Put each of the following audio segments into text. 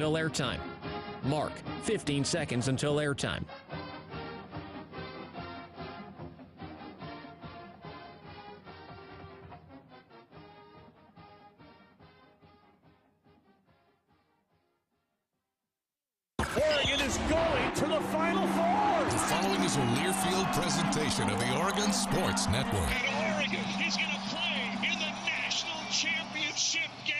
Until airtime. Mark, 15 seconds until airtime. Oregon is going to the Final Four. The following is a Learfield presentation of the Oregon Sports Network. And Oregon is going to play in the national championship game.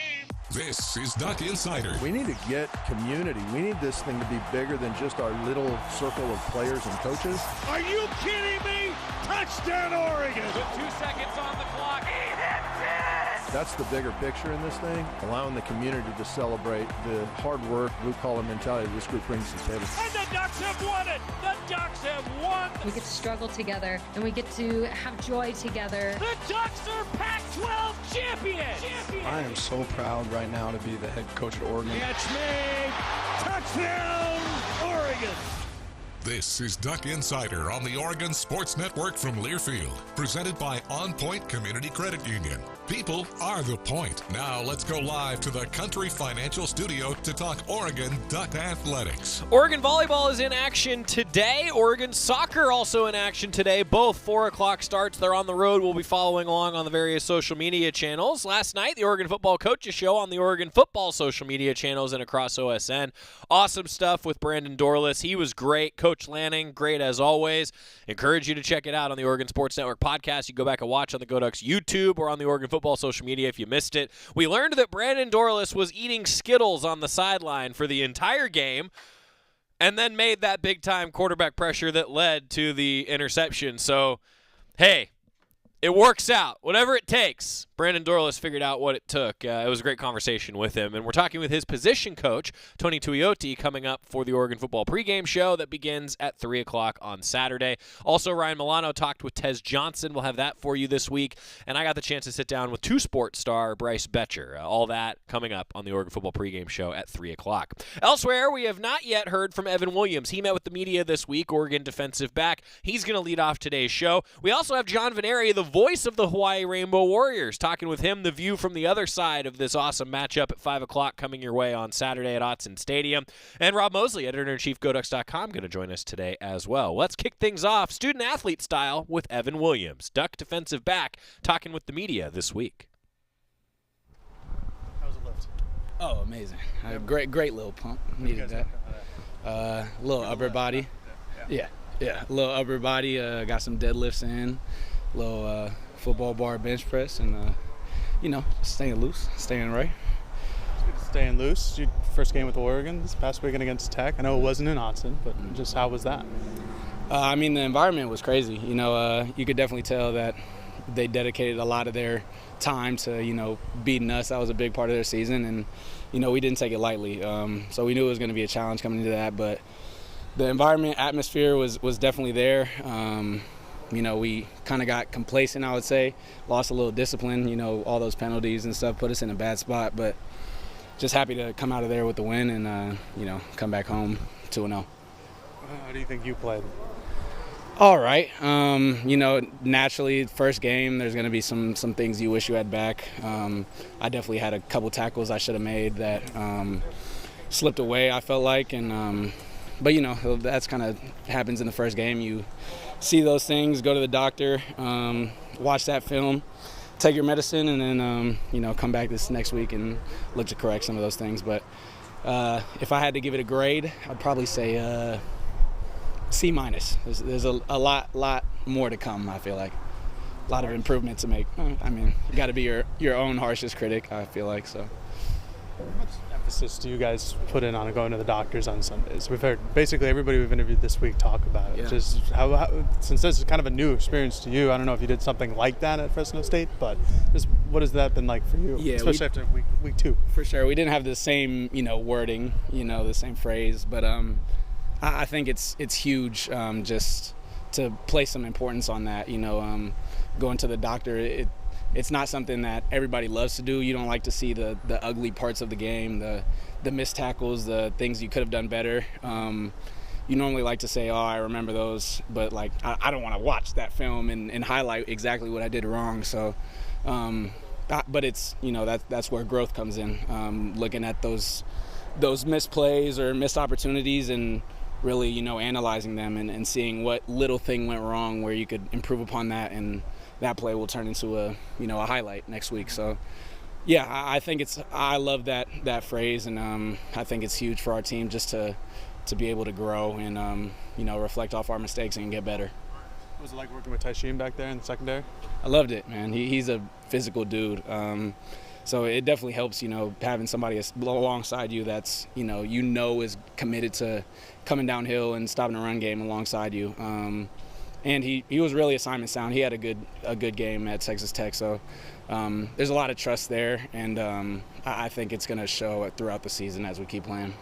This is Duck Insider. We need to get community. We need this thing to be bigger than just our little circle of players and coaches. Are you kidding me? Touchdown, Oregon. With 2 seconds on the clock. He hits it! That's the bigger picture in this thing, allowing the community to celebrate the hard work, blue-collar mentality this group brings to the table. And the Ducks have won it. The Ducks have won. We get to struggle together, and we get to have joy together. The Ducks are Pac-12 champions. I am so proud right now to be the head coach at Oregon. Catch me. Touchdown, Oregon. This is Duck Insider on the Oregon Sports Network from Learfield, presented by OnPoint Community Credit Union. People are the point. Now let's go live to the Country Financial Studio to talk Oregon Duck Athletics. Oregon volleyball is in action today. Oregon soccer also in action today. Both 4 o'clock starts. They're on the road. We'll be following along on the various social media channels. Last night, the Oregon Football Coaches Show on the Oregon Football social media channels and across OSN. Awesome stuff with Brandon Dorless. He was great. Coach Lanning, great as always. Encourage you to check it out on the Oregon Sports Network podcast. You can go back and watch on the Go Ducks YouTube or on the Oregon Football social media if you missed it. We learned that Brandon Dorless was eating Skittles on the sideline for the entire game and then made that big-time quarterback pressure that led to the interception. So, hey, it works out. Whatever it takes. Brandon Dorless figured out what it took. It was a great conversation with him. And we're talking with his position coach, Tony Tuioti, coming up for the Oregon Football pregame show that begins at 3 o'clock on Saturday. Also, Ryan Milano talked with Tez Johnson. We'll have that for you this week. And I got the chance to sit down with two-sport star Bryce Betcher. All that coming up on the Oregon Football pregame show at 3 o'clock. Elsewhere, we have not yet heard from Evan Williams. He met with the media this week, Oregon defensive back. He's going to lead off today's show. We also have John Veneri, the voice of the Hawaii Rainbow Warriors, talking with him, the view from the other side of this awesome matchup at 5 o'clock coming your way on Saturday at Autzen Stadium. And Rob Moseley, editor-in-chief, GoDucks.com, going to join us today as well. Let's kick things off student-athlete style with Evan Williams, Duck defensive back, talking with the media this week. How was the lift? Oh, amazing. Great little pump. Needed that. Little upper body. Yeah. Little upper body. Got some deadlifts in. Little football bar bench press, and staying loose, staying right. Staying loose. Your first game with Oregon this past weekend against Tech. I know it wasn't in Autzen, but just how was that? The environment was crazy. You could definitely tell that they dedicated a lot of their time to beating us. That was a big part of their season, and we didn't take it lightly. So we knew it was going to be a challenge coming into that, but the environment, atmosphere was definitely there. We kind of got complacent, I would say, lost a little discipline. All those penalties and stuff put us in a bad spot, but just happy to come out of there with the win and, come back home 2-0. How do you think you played? All right. Naturally, first game, there's going to be some things you wish you had back. I definitely had a couple tackles I should have made that slipped away, I felt like. But that's kind of happens in the first game. You see those things, go to the doctor, watch that film, take your medicine, and then come back this next week and look to correct some of those things. But if I had to give it a grade, I'd probably say C-. There's a lot more to come. I feel like a lot of improvement to make. You got to be your own harshest critic, I feel like. So. How much emphasis do you guys put in on going to the doctors on Sundays? We've heard basically everybody we've interviewed this week talk about it. Yeah. Just how since this is kind of a new experience to you, I don't know if you did something like that at Fresno State, but just what has that been like for you? Yeah, especially after week 2. For sure, we didn't have the same wording, the same phrase, but I think it's huge just to place some importance on that. Going to the doctor, it's not something that everybody loves to do. You don't like to see the ugly parts of the game, the missed tackles, the things you could have done better. You normally like to say, I remember those, but I don't want to watch that film and highlight exactly what I did wrong. So, but it's, that's where growth comes in. Looking at those those missed plays or missed opportunities and really, analyzing them and seeing what little thing went wrong where you could improve upon that, and that play will turn into a highlight next week. So, yeah, I love that phrase, and I think it's huge for our team just to be able to grow and, reflect off our mistakes and get better. What was it like working with Taishim back there in the secondary? I loved it, man. He's a physical dude. So it definitely helps, having somebody alongside you that's, is committed to coming downhill and stopping the run game alongside you. And he was really assignment sound. He had a good game at Texas Tech. So there's a lot of trust there, and I think it's going to show throughout the season as we keep playing.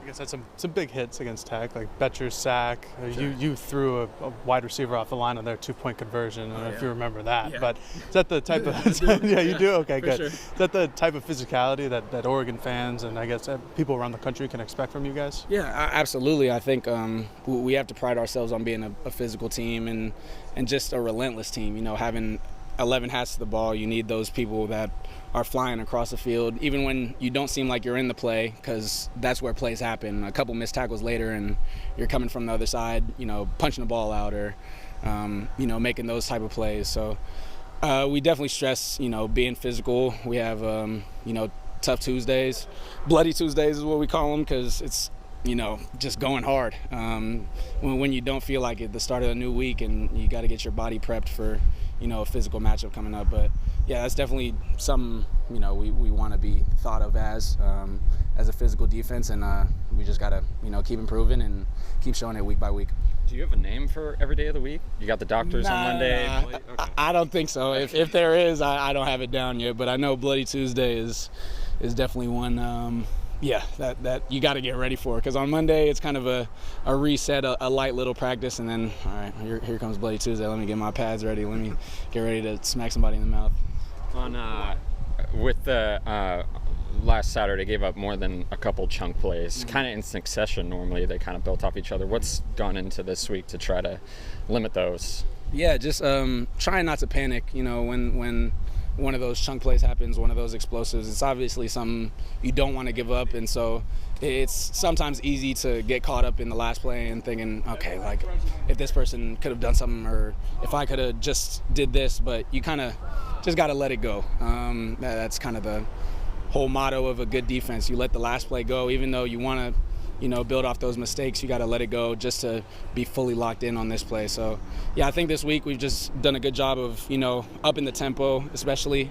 I guess that's some big hits against Tech, like Betcher's sack. Sure. You threw a wide receiver off the line on their 2-point conversion. I don't know if you remember that. Yeah. But is that the type of – yeah, you do? Okay, good. Sure. Is that the type of physicality that Oregon fans and I guess people around the country can expect from you guys? Yeah, absolutely. I think we have to pride ourselves on being a physical team and just a relentless team. Having 11 hats to the ball, you need those people that are flying across the field, even when you don't seem like you're in the play, because that's where plays happen. A couple missed tackles later, and you're coming from the other side, punching the ball out or, making those type of plays. So we definitely stress, being physical. We have, tough Tuesdays. Bloody Tuesdays is what we call them, because it's, just going hard. When you don't feel like it, the start of a new week, and you got to get your body prepped for, a physical matchup coming up. But yeah, that's definitely something, we want to be thought of as a physical defense, and we just got to, keep improving and keep showing it week by week. Do you have a name for every day of the week? You got the doctors on Monday? Okay. I don't think so. If there is, I don't have it down yet, but I know Bloody Tuesday is definitely one that you got to get ready for, because on Monday it's kind of a reset, a light little practice, and then all right, here comes Bloody Tuesday. Let me get my pads ready. Let me get ready to smack somebody in the mouth. With the last Saturday, gave up more than a couple chunk plays, kind of in succession. Normally they kind of built off each other. What's gone into this week to try to limit those? Yeah, just trying not to panic. When one of those chunk plays happens, one of those explosives, it's obviously something you don't want to give up, and so it's sometimes easy to get caught up in the last play and thinking, okay, like if this person could have done something, or if I could have just did this, but you kind of just got to let it go. That's kind of the whole motto of a good defense. You let the last play go, even though you want to build off those mistakes. You got to let it go just to be fully locked in on this play. So, yeah, I think this week we've just done a good job of, upping the tempo, especially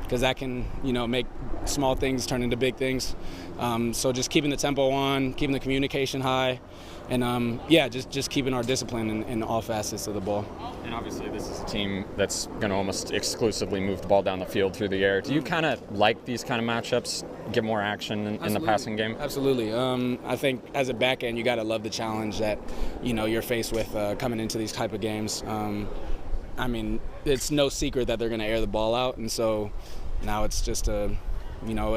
because that can, make small things turn into big things. So just keeping the tempo on, keeping the communication high, and, just keeping our discipline in all facets of the ball. And obviously this is a team that's going to almost exclusively move the ball down the field through the air. Do you kind of like these kind of matchups, get more action in the passing game? Absolutely. I think as a back end, you got to love the challenge that, you're faced with coming into these type of games. It's no secret that they're going to air the ball out, and so now it's just a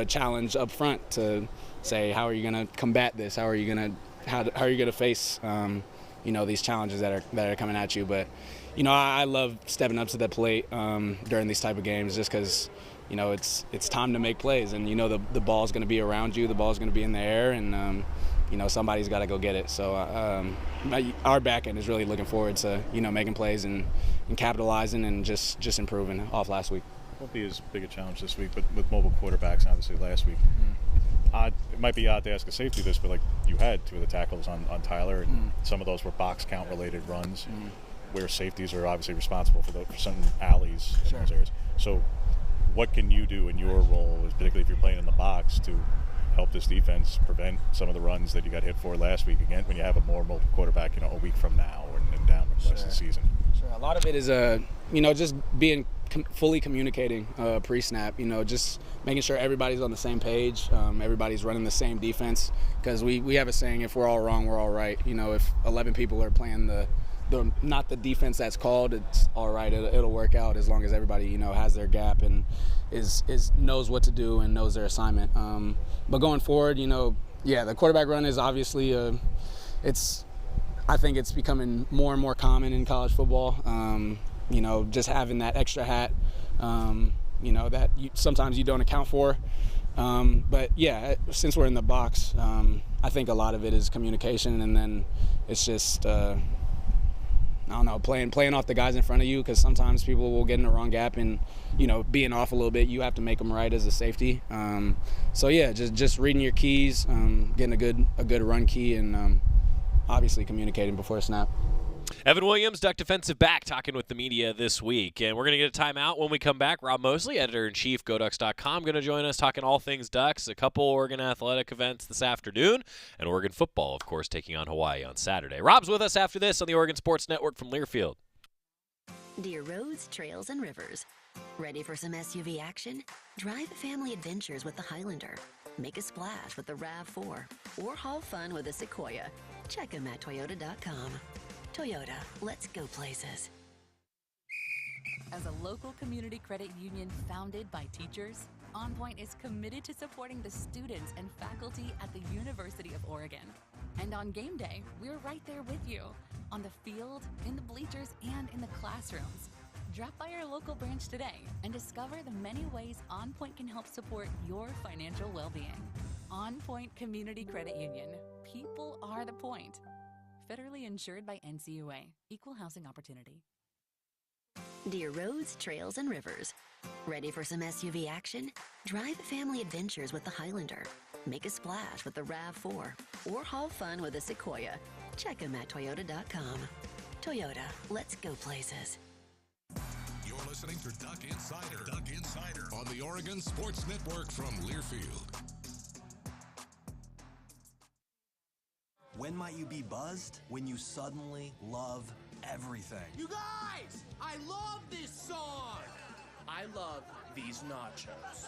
challenge up front to say, how are you going to combat this? How are you going to face these challenges that are coming at you? But I love stepping up to the plate during these type of games, just because it's time to make plays, and the ball's going to be around you, the ball's going to be in the air, and somebody's got to go get it. So our back end is really looking forward to making plays and capitalizing and just improving off last week. Won't be as big a challenge this week, but with mobile quarterbacks, obviously last week. It might be odd to ask a safety this, but like you had two of the tackles on Tyler, and some of those were box count related runs, where safeties are obviously responsible for some alleys in those areas. So what can you do in your role, particularly if you're playing in the box, to help this defense prevent some of the runs that you got hit for last week, again, when you have a more mobile quarterback, a week from now and down the rest of the season? Sure. A lot of it is, just being fully communicating pre-snap, just making sure everybody's on the same page, everybody's running the same defense, because we have a saying, if we're all wrong, we're all right. If 11 people are playing not the defense that's called, it's all right. It'll work out as long as everybody has their gap and is knows what to do and knows their assignment. But going forward, the quarterback run is obviously I think it's becoming more and more common in college football. Just having that extra hat, that sometimes you don't account for. But yeah, since we're in the box, I think a lot of it is communication, and then it's just I don't know, playing off the guys in front of you, because sometimes people will get in the wrong gap, and being off a little bit, you have to make them right as a safety. So yeah, just reading your keys, getting a good run key, and obviously communicating before a snap. Evan Williams, Duck defensive back, talking with the media this week. And we're going to get a timeout when we come back. Rob Moseley, editor-in-chief, GoDucks.com, going to join us talking all things Ducks, a couple Oregon athletic events this afternoon, and Oregon football, of course, taking on Hawaii on Saturday. Rob's with us after this on the Oregon Sports Network from Learfield. Dear roads, trails, and rivers. Ready for some SUV action? Drive family adventures with the Highlander. Make a splash with the RAV4. Or haul fun with the Sequoia. Check them at Toyota.com. Toyota, let's go places. As a local community credit union founded by teachers, OnPoint is committed to supporting the students and faculty at the University of Oregon. And on game day, we're right there with you, on the field, in the bleachers, and in the classrooms. Drop by our local branch today and discover the many ways OnPoint can help support your financial well-being. OnPoint Community Credit Union. People are the point. Federally insured by NCUA. Equal housing opportunity. Dear roads, trails, and rivers. Ready for some SUV action? Drive family adventures with the Highlander. Make a splash with the RAV4. Or haul fun with the Sequoia. Check them at Toyota.com. Toyota, let's go places. You're listening to Duck Insider. Duck Insider on the Oregon Sports Network from Learfield. When might you be buzzed? When you suddenly love everything. You guys, I love this song. I love these nachos.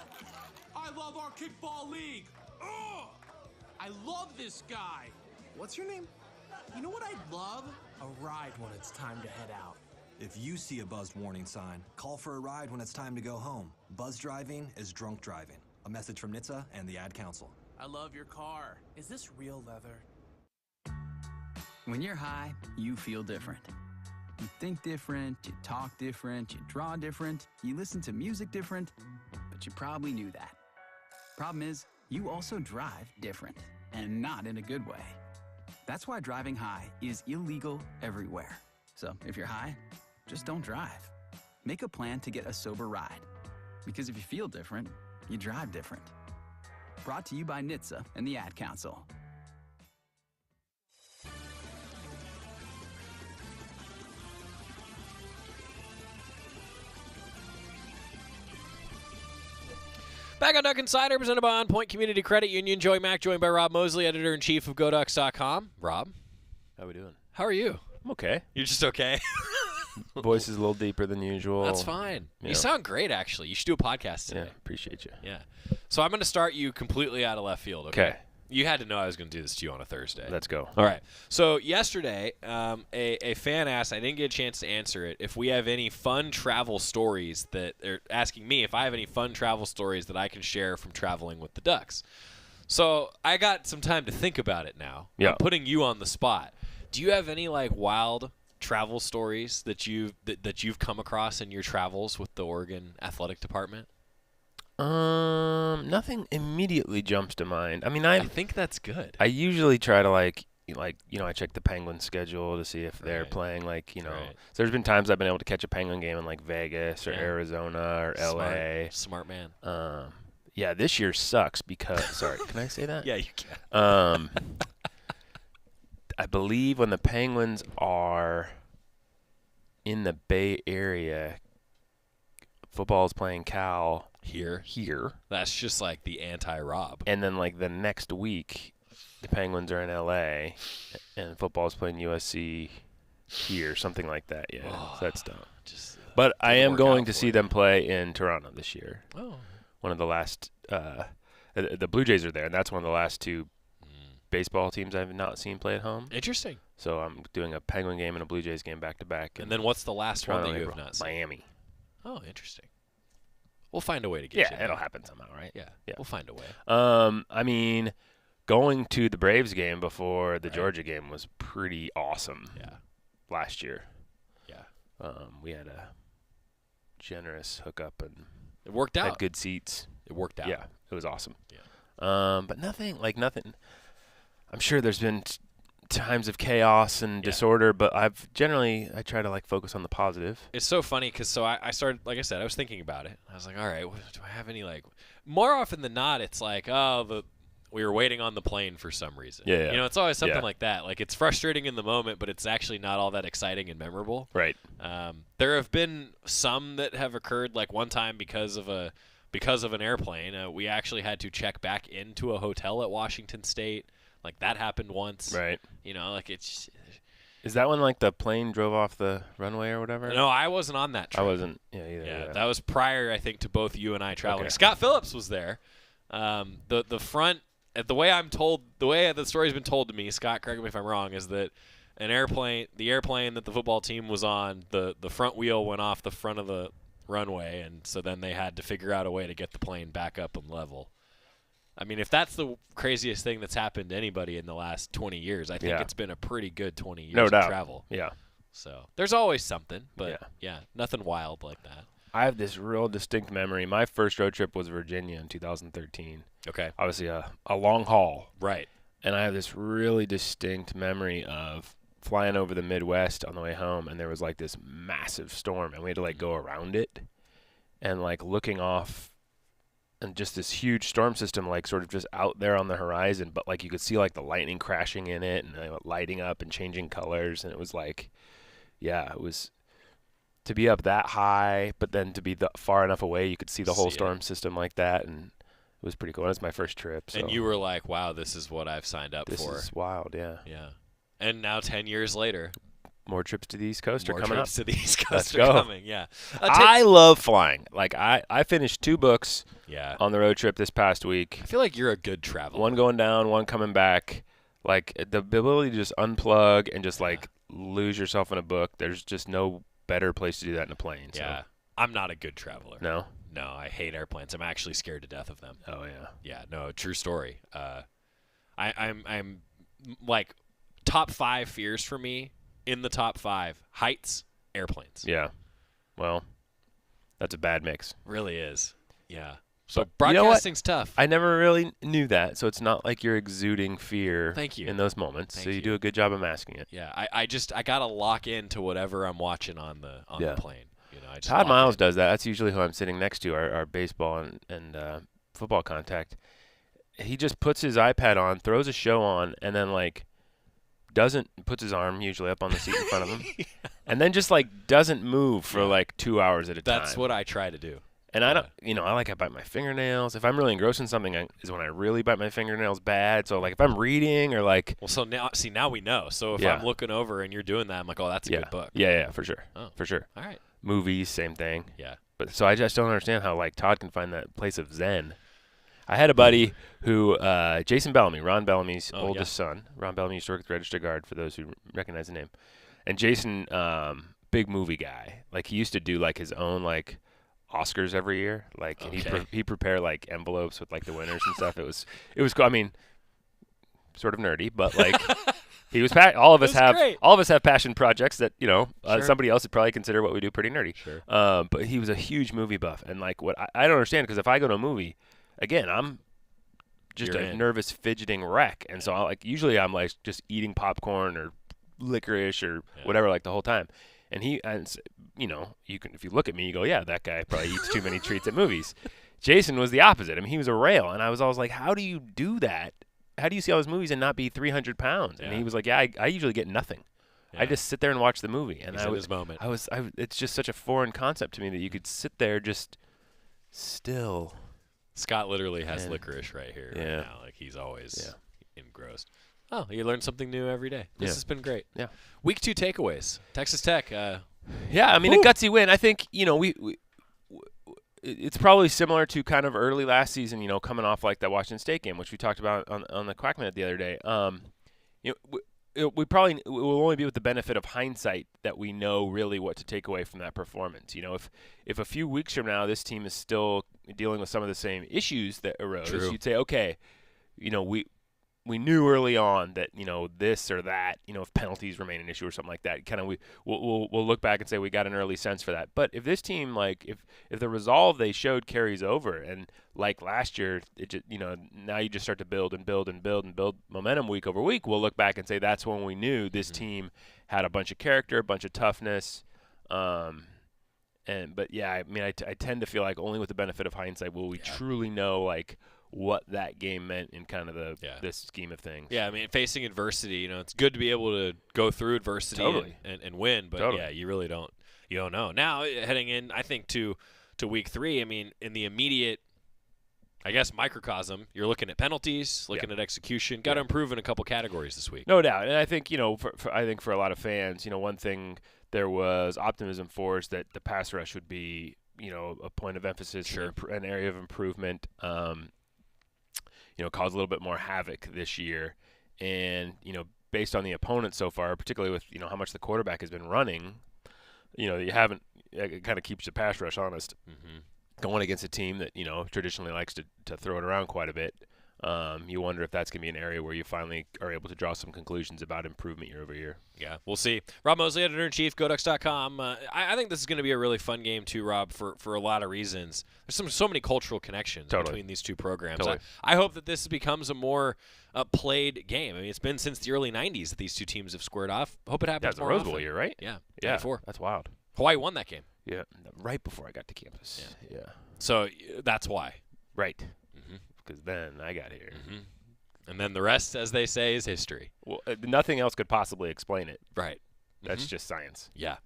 I love our kickball league. Ugh! I love this guy. What's your name? You know what I'd love? A ride when it's time to head out. If you see a buzzed warning sign, call for a ride when it's time to go home. Buzz driving is drunk driving. A message from NHTSA and the Ad Council. I love your car. Is this real leather? When you're high, you feel different. You think different, you talk different, you draw different, you listen to music different, but you probably knew that. Problem is, you also drive different, and not in a good way. That's why driving high is illegal everywhere. So if you're high, just don't drive. Make a plan to get a sober ride. Because if you feel different, you drive different. Brought to you by NHTSA and the Ad Council. Back on Duck Insider, presented by OnPoint Community Credit Union. Joey Mack, joined by Rob Moseley, editor-in-chief of GoDucks.com. Rob, how we doing? How are you? I'm okay. You're just okay? Voice is a little deeper than usual. That's fine. You sound great, actually. You should do a podcast today. Yeah, appreciate you. Yeah. So I'm going to start you completely out of left field, okay? You had to know I was going to do this to you on a Thursday. Let's go. All right. So yesterday, a fan asked, I didn't get a chance to answer it, if we have any fun travel stories that they're asking me if I have any fun travel stories that I can share from traveling with the Ducks. So I got some time to think about it now. Yeah. I'm putting you on the spot. Do you have any wild travel stories that you've come across in your travels with the Oregon Athletic Department? Nothing immediately jumps to mind. I mean, I think that's good. I usually try to I check the Penguins schedule to see if they're playing So there's been times I've been able to catch a Penguin game in Vegas or Arizona or LA. Smart man. Yeah, this year sucks because sorry, can I say that? Yeah, you can. I believe when the Penguins are in the Bay Area, football is playing Cal here. That's just the anti-Rob. And then the next week, the Penguins are in LA, and football is playing USC here, something like that. Yeah, so that's dumb. But I am going to see them play in Toronto this year. Oh, one of the last. The Blue Jays are there, and that's one of the last two baseball teams I've not seen play at home. Interesting. So I'm doing a Penguin game and a Blue Jays game back to back. And then what's the last one that you have not seen? Miami. Oh, interesting. We'll find a way to get you. Yeah, it'll happen somehow, right? Yeah, we'll find a way. I mean, going to the Braves game before the Georgia game was pretty awesome. Yeah. Last year. Yeah. We had a generous hookup and it worked out. Had good seats. It worked out. Yeah, it was awesome. Yeah. But nothing. I'm sure there's been times of chaos and disorder, but I try to focus on the positive. It's so funny because I started, like I said, I was thinking about it. I was like, all right, do I have any more often than not, it's like, we were waiting on the plane for some reason. Yeah. You know, it's always something like that. Like, it's frustrating in the moment, but it's actually not all that exciting and memorable. Right. There have been some that have occurred, like one time because of an airplane. We actually had to check back into a hotel at Washington State. Like, that happened once. Right. You know, it's... Is that when, the plane drove off the runway or whatever? No, I wasn't on that trip. I wasn't, either. Yeah, that was prior, I think, to both you and I traveling. Okay. Scott Phillips was there. The front... The way the story's been told to me, Scott, correct me if I'm wrong, is that the airplane that the football team was on, the front wheel went off the front of the runway, and so then they had to figure out a way to get the plane back up and level. I mean, if that's the craziest thing that's happened to anybody in the last 20 years, I think it's been a pretty good 20 years of travel. Yeah. So there's always something, but nothing wild like that. I have this real distinct memory. My first road trip was Virginia in 2013. Okay. Obviously a long haul. Right. And I have this really distinct memory of flying over the Midwest on the way home, and there was this massive storm, and we had to go around it, and looking off, and just this huge storm system sort of just out there on the horizon, but you could see the lightning crashing in it and lighting up and changing colors, and it was it was to be up that high, but then to be far enough away you could see the whole storm system like that, and it was pretty cool. It was my first trip. So. And you were like, wow, this is what I've signed up for. This is wild, yeah. Yeah. And now 10 years later. More trips to the East Coast are coming up. More trips to the East Coast are coming, yeah. I love flying. I finished 2 books on the road trip this past week. I feel like you're a good traveler. One going down, one coming back. The ability to just unplug and just lose yourself in a book, there's just no better place to do that in a plane. Yeah. So. I'm not a good traveler. No? No, I hate airplanes. I'm actually scared to death of them. Oh, yeah. Yeah, no, true story. I'm top 5 fears for me, in the top 5, heights, airplanes. Yeah. Well, that's a bad mix. Really is. Yeah. So broadcasting's tough. I never really knew that, so it's not like you're exuding fear Thank you. in those moments. Thank so you you. do a good job of masking it. Yeah, I got to lock into whatever I'm watching on the plane. Todd Miles does that. That's usually who I'm sitting next to, our baseball and football contact. He just puts his iPad on, throws a show on, and then puts his arm usually up on the seat in front of him, and then just doesn't move for 2 hours at a time. That's what I try to do. And I don't, I bite my fingernails. If I'm really engrossed in something, is when I really bite my fingernails bad. So if I'm reading or well, so now we know. So if I'm looking over and you're doing that, I'm like, oh, that's a good book. Yeah, for sure. Oh. For sure. All right. Movies, same thing. Yeah. But so I just don't understand how Todd can find that place of zen. I had a buddy who, Jason Bellamy, Ron Bellamy's oldest son. Ron Bellamy used to work at the Register Guard, for those who recognize the name. And Jason, big movie guy. He used to do his own Oscars every year. And he prepared envelopes with the winners and stuff. It was cool. I mean, sort of nerdy, but he was all of us have passion projects that sure. Somebody else would probably consider what we do pretty nerdy. Sure. But he was a huge movie buff, and what I don't understand, because if I go to a movie, again, I'm just nervous fidgeting wreck, and so usually I'm just eating popcorn or licorice or whatever the whole time. And you can, if you look at me, you go, yeah, that guy probably eats too many treats at movies. Jason was the opposite. I mean, he was a rail, and I was always like, how do you do that? How do you see all those movies and not be 300 pounds? And he was like, yeah, I usually get nothing. Yeah. I just sit there and watch the movie. And his moment. It's just such a foreign concept to me that you could sit there just still. Scott literally has licorice right here right now. He's always engrossed. Oh, you learn something new every day. This has been great. Yeah. Week 2 takeaways. Texas Tech. Yeah, I mean, a gutsy win. I think, it's probably similar to kind of early last season, coming off that Washington State game, which we talked about on the Quack Minute the other day. We probably will only be with the benefit of hindsight that we know really what to take away from that performance. If a few weeks from now this team is still dealing with some of the same issues that arose, you'd say, okay, we knew early on that, this or that, if penalties remain an issue or something like that, kind of we'll look back and say we got an early sense for that. But if this team, if the resolve they showed carries over, and like last year, it just, now you just start to build and build and build and build momentum week over week, we'll look back and say that's when we knew this team had a bunch of character, a bunch of toughness. But yeah, I mean, I tend to feel like only with the benefit of hindsight will we truly know what that game meant in kind of this scheme of things. Yeah, I mean, facing adversity, it's good to be able to go through adversity and win, but yeah, you really don't know. Now, heading in, I think, to week 3, I mean, in the immediate, I guess, microcosm, you're looking at penalties, looking at execution, got to improve in a couple categories this week. No doubt. And I think, for a lot of fans, one thing there was optimism for is that the pass rush would be, a point of emphasis, an area of improvement, cause a little bit more havoc this year. And, based on the opponent so far, particularly with, how much the quarterback has been running, you haven't, it kind of keeps the pass rush honest. Going against a team that, traditionally likes to throw it around quite a bit. You wonder if that's going to be an area where you finally are able to draw some conclusions about improvement year over year. Yeah, we'll see. Rob Moseley, editor-in-chief, GoDucks.com. I think this is going to be a really fun game too, Rob, for a lot of reasons. There's so many cultural connections between these two programs. I hope that this becomes a more played game. I mean, it's been since the early 90s that these two teams have squared off. Hope it happens more often. That's the Rose Bowl year, right? Yeah. 94. That's wild. Hawaii won that game. Yeah, right before I got to campus. Yeah. So that's why. Right. Because then I got here. And then the rest, as they say, is history. Well, nothing else could possibly explain it. Right. That's just science. Yeah.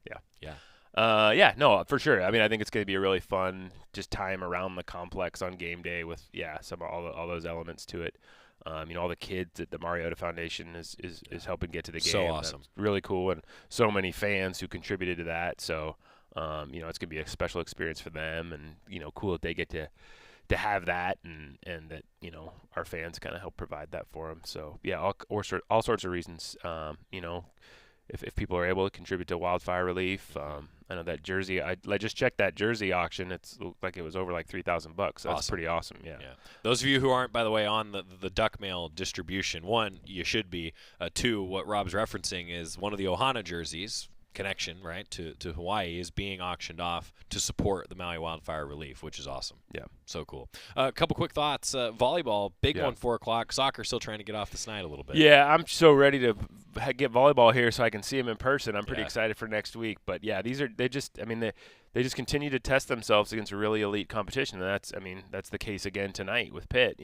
No, for sure. I mean, I think it's going to be a really fun just time around the complex on game day with, some all those elements to it. All the kids at the Mariota Foundation is helping get to the game. So awesome. That's really cool. And so many fans who contributed to that. So, it's going to be a special experience for them, and, cool that they get to have that, and that, our fans kind of help provide that for them. So, all sorts of reasons. If people are able to contribute to wildfire relief, I know that jersey. I just checked that jersey auction. It's like it was over like $3,000. So that's pretty awesome. Yeah. Those of you who aren't, by the way, on the Duck Mail distribution, one, you should be. Two, what Rob's referencing is one of the Ohana jerseys. Connection, right, to Hawaii is being auctioned off to support the Maui wildfire relief, which is awesome. Yeah. So cool. A couple quick thoughts. Volleyball, big one, 4 o'clock. Soccer still trying to get off the snide a little bit. Yeah, I'm so ready to get volleyball here so I can see them in person. I'm pretty excited for next week. But, they just continue to test themselves against a really elite competition. And that's the case again tonight with Pitt,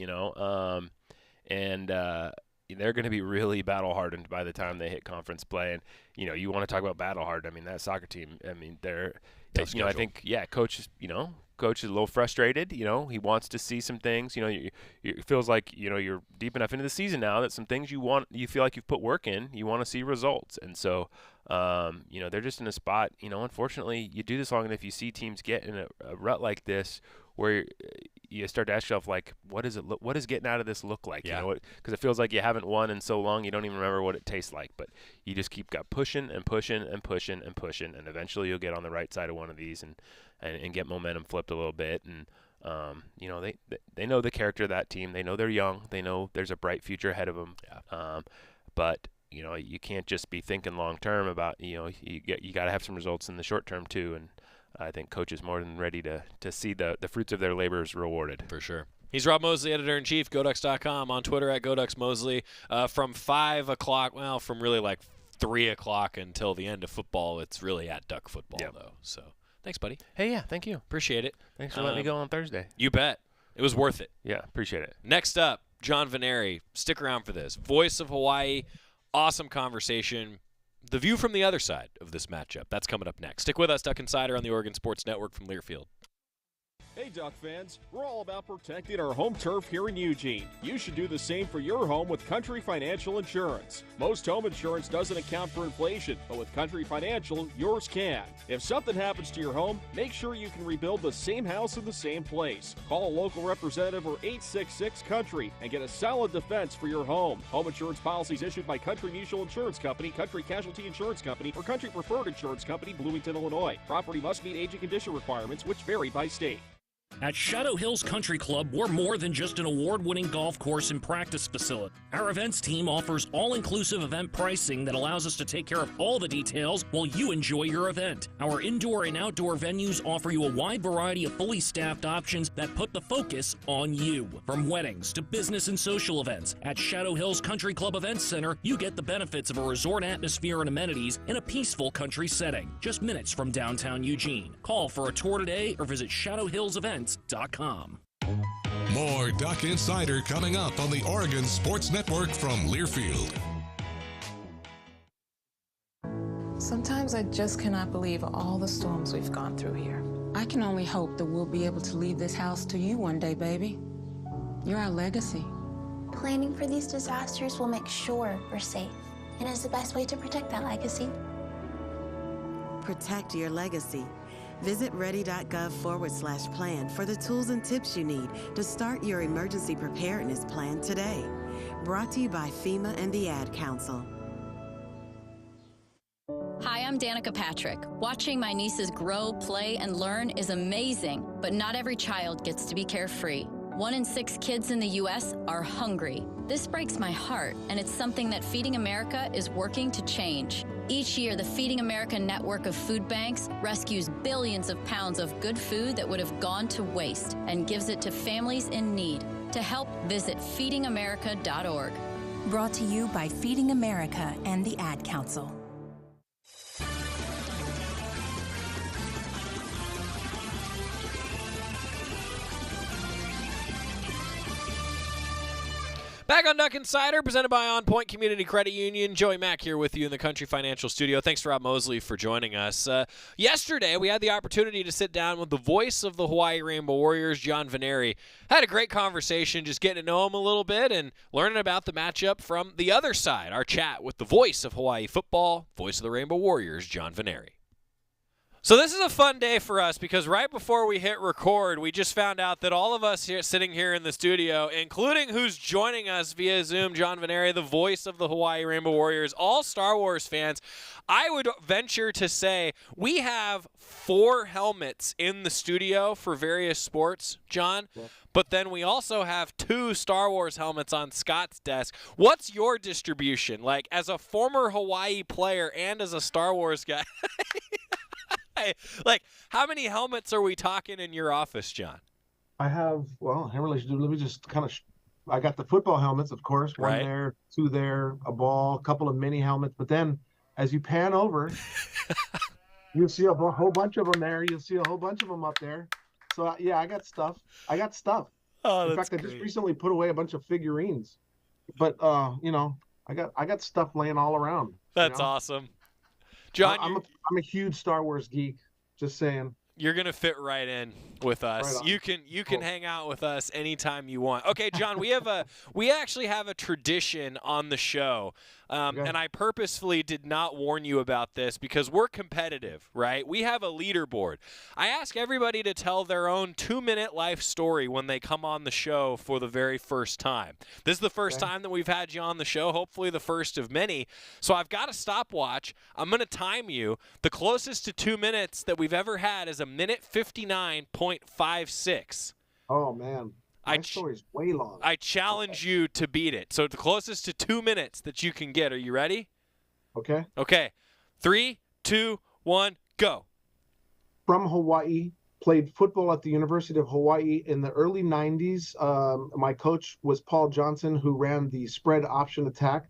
they're going to be really battle-hardened by the time they hit conference play. And, you want to talk about battle-hardened. That soccer team, they're – I think, Coach is a little frustrated. He wants to see some things. It feels like, you're deep enough into the season now that some things you feel like you've put work in, you want to see results. And so, they're just in a spot, unfortunately, you do this long enough, you see teams get in a rut like this where you start to ask yourself, what does getting out of this look like? Because it feels like you haven't won in so long, you don't even remember what it tastes like. But you just keep pushing and pushing and pushing and pushing, and eventually you'll get on the right side of one of these and get momentum flipped a little bit. And they know the character of that team. They know they're young. They know there's a bright future ahead of them. But you can't just be thinking long term about you got to have some results in the short term too. And I think Coach is more than ready to see the fruits of their labors rewarded. For sure. He's Rob Moseley, editor-in-chief, GoDucks.com, on Twitter at GoDucksMoseley. From 5 o'clock, from really 3 o'clock until the end of football, it's really at Duck football, though. So thanks, buddy. Hey, thank you. Appreciate it. Thanks for letting me go on Thursday. You bet. It was worth it. Yeah, appreciate it. Next up, John Veneri. Stick around for this. Voice of Hawaii. Awesome conversation. The view from the other side of this matchup. That's coming up next. Stick with us, Duck Insider on the Oregon Sports Network from Learfield. Hey Duck fans, we're all about protecting our home turf here in Eugene. You should do the same for your home with Country Financial Insurance. Most home insurance doesn't account for inflation, but with Country Financial, yours can. If something happens to your home, make sure you can rebuild the same house in the same place. Call a local representative or 866-COUNTRY and get a solid defense for your home. Home insurance policies issued by Country Mutual Insurance Company, Country Casualty Insurance Company, or Country Preferred Insurance Company, Bloomington, Illinois. Property must meet age and condition requirements, which vary by state. At Shadow Hills Country Club, we're more than just an award-winning golf course and practice facility. Our events team offers all-inclusive event pricing that allows us to take care of all the details while you enjoy your event. Our indoor and outdoor venues offer you a wide variety of fully staffed options that put the focus on you. From weddings to business and social events, at Shadow Hills Country Club Events Center, you get the benefits of a resort atmosphere and amenities in a peaceful country setting, just minutes from downtown Eugene. Call for a tour today or visit shadowhillsevents.com. More Duck Insider coming up on the Oregon Sports Network from Learfield. Sometimes I just cannot believe all the storms we've gone through here. I can only hope that we'll be able to leave this house to you one day, baby. You're our legacy. Planning for these disasters will make sure we're safe, and is the best way to protect that legacy. Protect your legacy. Visit ready.gov/plan for the tools and tips you need to start your emergency preparedness plan today. Brought to you by FEMA and the Ad Council. Hi, I'm Danica Patrick. Watching my nieces grow, play, and learn is amazing, but not every child gets to be carefree. 1 in 6 kids in the U.S. are hungry. This breaks my heart, and it's something that Feeding America is working to change. Each year, the Feeding America network of food banks rescues billions of pounds of good food that would have gone to waste and gives it to families in need. To help, visit feedingamerica.org. Brought to you by Feeding America and the Ad Council. Back on Duck Insider, presented by OnPoint Community Credit Union. Joey Mack here with you in the Country Financial Studio. Thanks to Rob Moseley for joining us. Yesterday, we had the opportunity to sit down with the voice of the Hawaii Rainbow Warriors, John Veneri. Had a great conversation, just getting to know him a little bit and learning about the matchup from the other side. Our chat with the voice of Hawaii football, voice of the Rainbow Warriors, John Veneri. So this is a fun day for us because right before we hit record, we just found out that all of us here sitting here in the studio, including who's joining us via Zoom, John Veneri, the voice of the Hawaii Rainbow Warriors, all Star Wars fans. I would venture to say we have 4 helmets in the studio for various sports, John. Yeah. But then we also have 2 Star Wars helmets on Scott's desk. What's your distribution? Like, as a former Hawaii player and as a Star Wars guy, like, how many helmets are we talking in your office, John? I have, well, I really should do, let me just kind of, I got the football helmets, of course, one there, 2 there, a ball, a couple of mini helmets. But then as you pan over, you'll see a whole bunch of them there. You'll see a whole bunch of them up there. So, yeah, I got stuff. Oh, in fact, I just recently put away a bunch of figurines. But, you know, I got stuff laying all around. That's awesome. John, I'm a huge Star Wars geek. Just saying. You're gonna fit right in with us. Right, you can hang out with us anytime you want. Okay, John, we actually have a tradition on the show, and I purposefully did not warn you about this because we're competitive, right? We have a leaderboard. I ask everybody to tell their own 2-minute life story when they come on the show for the very first time. This is the first time that we've had you on the show, hopefully the first of many. So I've got a stopwatch. I'm going to time you. The closest to 2 minutes that we've ever had is a minute 59.56. Oh, man. My story's way long. I challenge you to beat it. So the closest to 2 minutes that you can get. Are you ready? Okay. Okay. 3, 2, 1, go. From Hawaii, played football at the University of Hawaii in the early 90s. My coach was Paul Johnson, who ran the spread option attack.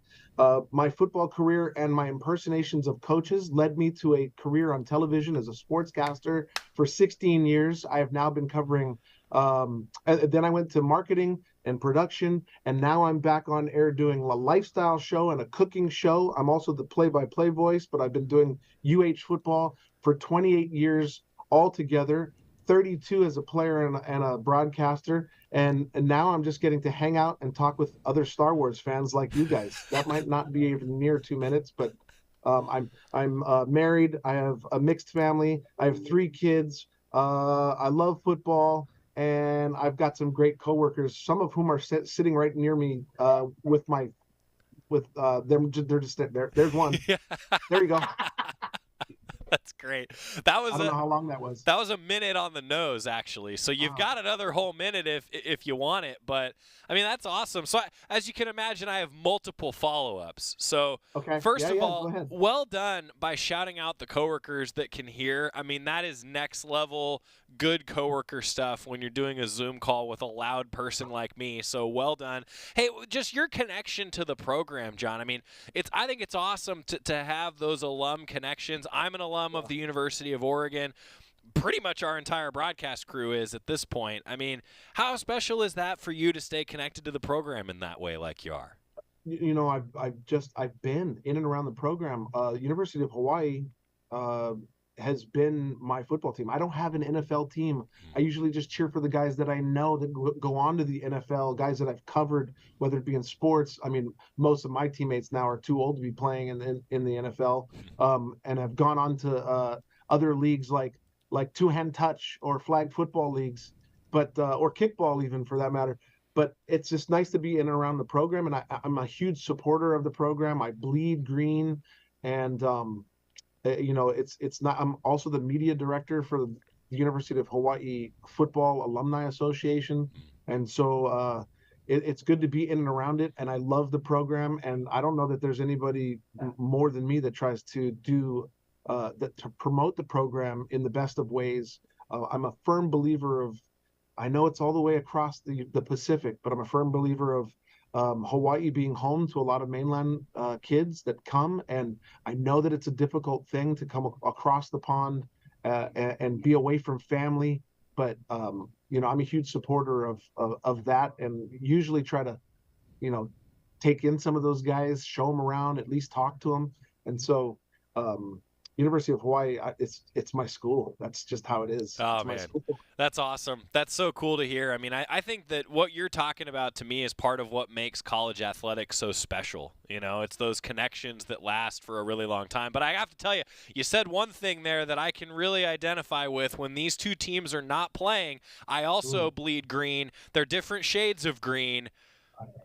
My football career and my impersonations of coaches led me to a career on television as a sportscaster for 16 years. I have now been covering, then I went to marketing and production, and now I'm back on air doing a lifestyle show and a cooking show. I'm also the play-by-play voice, but I've been doing UH football for 28 years altogether, 32 as a player and a broadcaster. And now I'm just getting to hang out and talk with other Star Wars fans like you guys. That might not be even near 2 minutes, but I'm married. I have a mixed family. I have 3 kids. I love football, and I've got some great coworkers, some of whom are sitting right near me with them. They're just there. There's one. There you go. That's great. That was I don't know how long that was. That was a minute on the nose, actually. So you've got another whole minute if you want it. But, I mean, that's awesome. So as you can imagine, I have multiple follow-ups. So first of all, well done by shouting out the coworkers that can hear. I mean, that is next level good coworker stuff when you're doing a Zoom call with a loud person like me. So well done. Hey, just your connection to the program, John. I mean, I think it's awesome to have those alum connections. I'm an alum of the University of Oregon. Pretty much our entire broadcast crew is at this point. I mean, how special is that for you to stay connected to the program in that way like you are? You know, I've been in and around the program. University of Hawaii has been my football team. I don't have an NFL team. I usually just cheer for the guys that I know that go on to the NFL, guys that I've covered, whether it be in sports. I mean, most of my teammates now are too old to be playing in the NFL, and have gone on to other leagues like two-hand touch or flag football leagues, but or kickball even for that matter. But it's just nice to be in and around the program, and I'm a huge supporter of the program. I bleed green, and you know, it's not. I'm also the media director for the University of Hawaii Football Alumni Association, and so it's good to be in and around it. And I love the program, and I don't know that there's anybody more than me that tries to do that to promote the program in the best of ways. I'm a firm believer of. I know it's all the way across the Pacific, but I'm a firm believer of Hawaii being home to a lot of mainland kids that come, and I know that it's a difficult thing to come across the pond and be away from family, but you know, I'm a huge supporter of that, and usually try to, you know, take in some of those guys, show them around, at least talk to them, and so University of Hawaii, it's my school. That's just how it is. Oh, man. That's awesome. That's so cool to hear. I mean, I think that what you're talking about to me is part of what makes college athletics so special. You know, it's those connections that last for a really long time. But I have to tell you, you said one thing there that I can really identify with. When these two teams are not playing, I also bleed green. They're different shades of green.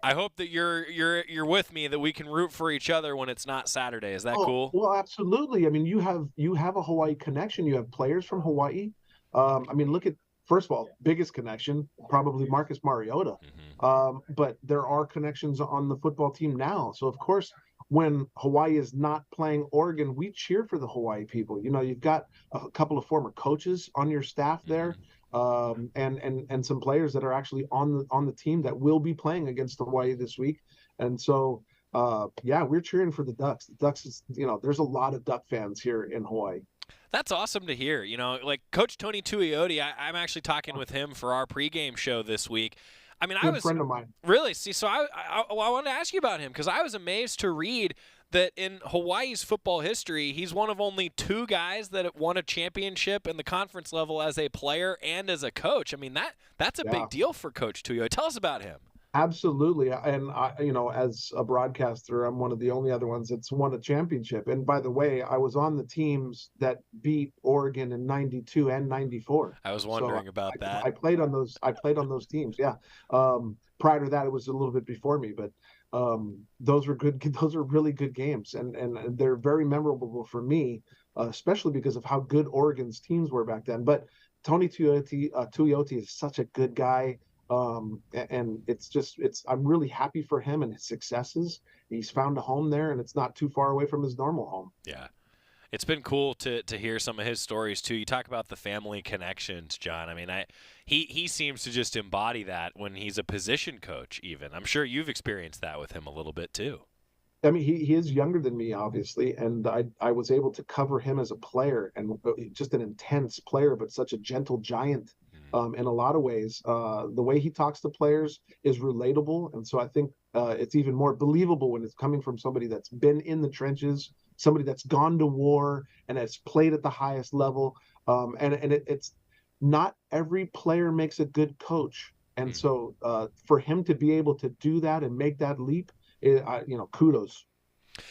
I hope that you're with me, that we can root for each other when it's not Saturday. Is that cool? Well, absolutely. I mean, you have a Hawaii connection. You have players from Hawaii. I mean, look at, first of all, biggest connection, probably Marcus Mariota. But there are connections on the football team now. So, of course, when Hawaii is not playing Oregon, we cheer for the Hawaii people. You know, you've got a couple of former coaches on your staff there. And some players that are actually on the team that will be playing against Hawaii this week. And so, yeah, we're cheering for the Ducks. The Ducks is, you know, there's a lot of Duck fans here in Hawaii. That's awesome to hear. You know, like Coach Tony Tuioti, I'm actually talking with him for our pregame show this week. I mean, I was a friend of mine. Really? See, so I wanted to ask you about him because I was amazed to read that in Hawaii's football history, he's one of only 2 guys that have won a championship in the conference level as a player and as a coach. I mean, that's a big deal for Coach Tuioti. Tell us about him. Absolutely. And you know, as a broadcaster, I'm one of the only other ones that's won a championship. And by the way, I was on the teams that beat Oregon in 92 and 94. I was wondering about that. I played on those teams. Yeah. Prior to that, it was a little bit before me, but those were good. Those are really good games, and they're very memorable for me, especially because of how good Oregon's teams were back then. But Tony Tuioti is such a good guy. And I'm really happy for him and his successes. He's found a home there, and it's not too far away from his normal home. Yeah. It's been cool to hear some of his stories too. You talk about the family connections, John. I mean, he seems to just embody that when he's a position coach even. I'm sure you've experienced that with him a little bit too. I mean, he is younger than me, obviously, and I was able to cover him as a player, and just an intense player, but such a gentle giant. In a lot of ways, the way he talks to players is relatable, and so I think it's even more believable when it's coming from somebody that's been in the trenches, somebody that's gone to war and has played at the highest level. It's not every player makes a good coach, and so for him to be able to do that and make that leap, you know, kudos.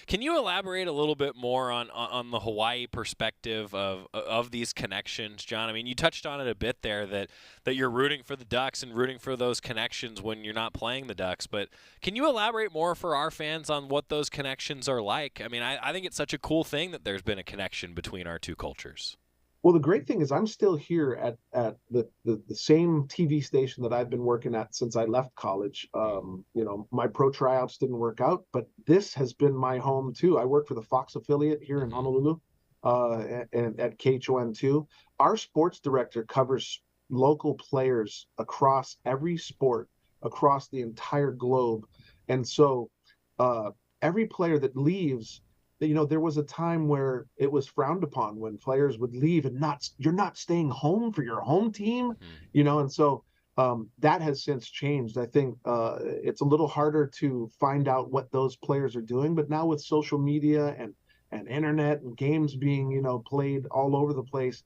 Can you elaborate a little bit more on the Hawaii perspective of these connections, John? I mean, you touched on it a bit there that you're rooting for the Ducks and rooting for those connections when you're not playing the Ducks. But can you elaborate more for our fans on what those connections are like? I mean, I think it's such a cool thing that there's been a connection between our two cultures. Well, the great thing is I'm still here at the same TV station that I've been working at since I left college. My pro tryouts didn't work out, but this has been my home too. I work for the Fox affiliate here in Honolulu and at KHON2. Our sports director covers local players across every sport, across the entire globe. And so every player that leaves, there was a time where it was frowned upon when players would leave and you're not staying home for your home team, and so that has since changed. I think it's a little harder to find out what those players are doing, but now with social media and internet and games being, played all over the place,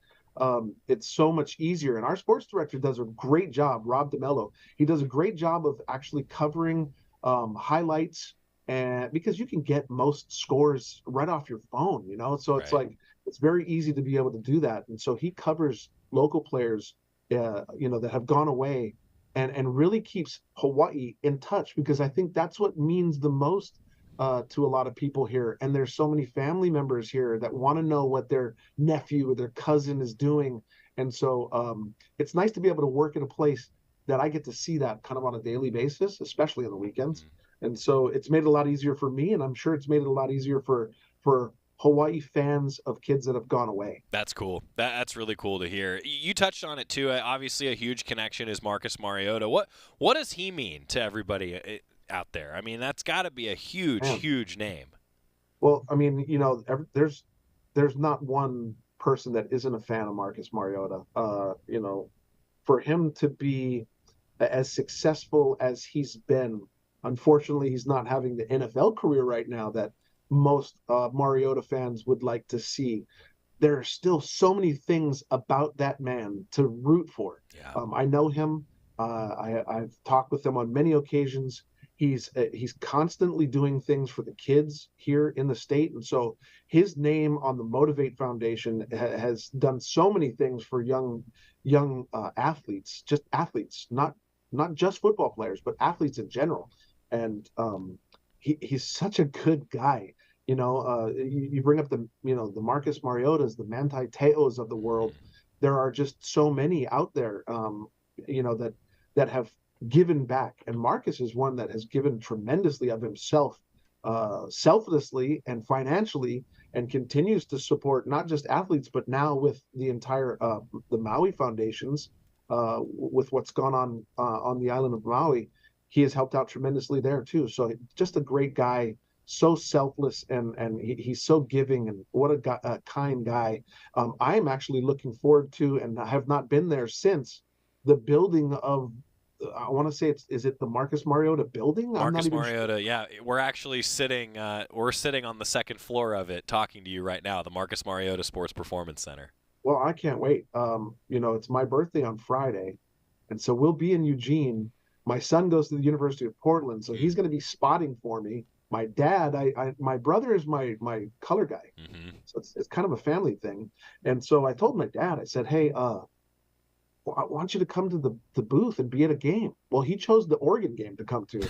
it's so much easier. And our sports director does a great job, Rob DeMello. He does a great job of actually covering highlights, and because you can get most scores right off your phone, so it's like it's very easy to be able to do that. And so he covers local players, that have gone away, and really keeps Hawaii in touch, because I think that's what means the most to a lot of people here. And there's so many family members here that want to know what their nephew or their cousin is doing. And so it's nice to be able to work in a place that I get to see that kind of on a daily basis, especially on the weekends. And so it's made it a lot easier for me, and I'm sure it's made it a lot easier for Hawaii fans of kids that have gone away. That's cool. That's really cool to hear. You touched on it too. Obviously, a huge connection is Marcus Mariota. What does he mean to everybody out there? I mean, that's got to be a huge name. Well, I mean, there's not one person that isn't a fan of Marcus Mariota. For him to be as successful as he's been. Unfortunately, he's not having the NFL career right now that most Mariota fans would like to see. There are still so many things about that man to root for. Yeah. I know him. I've talked with him on many occasions. He's constantly doing things for the kids here in the state. And so his name on the Motivate Foundation has done so many things for young athletes, just athletes, not just football players, but athletes in general. And he's such a good guy. You bring up the Marcus Mariotas, the Manti Te'os of the world. There are just so many out there, that have given back. And Marcus is one that has given tremendously of himself, selflessly and financially, and continues to support not just athletes, but now with the entire the Maui Foundations, with what's gone on the island of Maui. He has helped out tremendously there too. So just a great guy, so selfless, and he's so giving, and what a kind guy. I am actually looking forward to, and I have not been there since, the building of, I want to say is it the Marcus Mariota building? Marcus Mariota, sure. Yeah. We're actually sitting on the second floor of it talking to you right now, the Marcus Mariota Sports Performance Center. Well, I can't wait. It's my birthday on Friday, and so we'll be in Eugene. My son goes to the University of Portland, so he's going to be spotting for me. My dad, my brother is my color guy, so it's kind of a family thing. And so I told my dad, I said, "Hey, I want you to come to the booth and be at a game." Well, he chose the Oregon game to come to,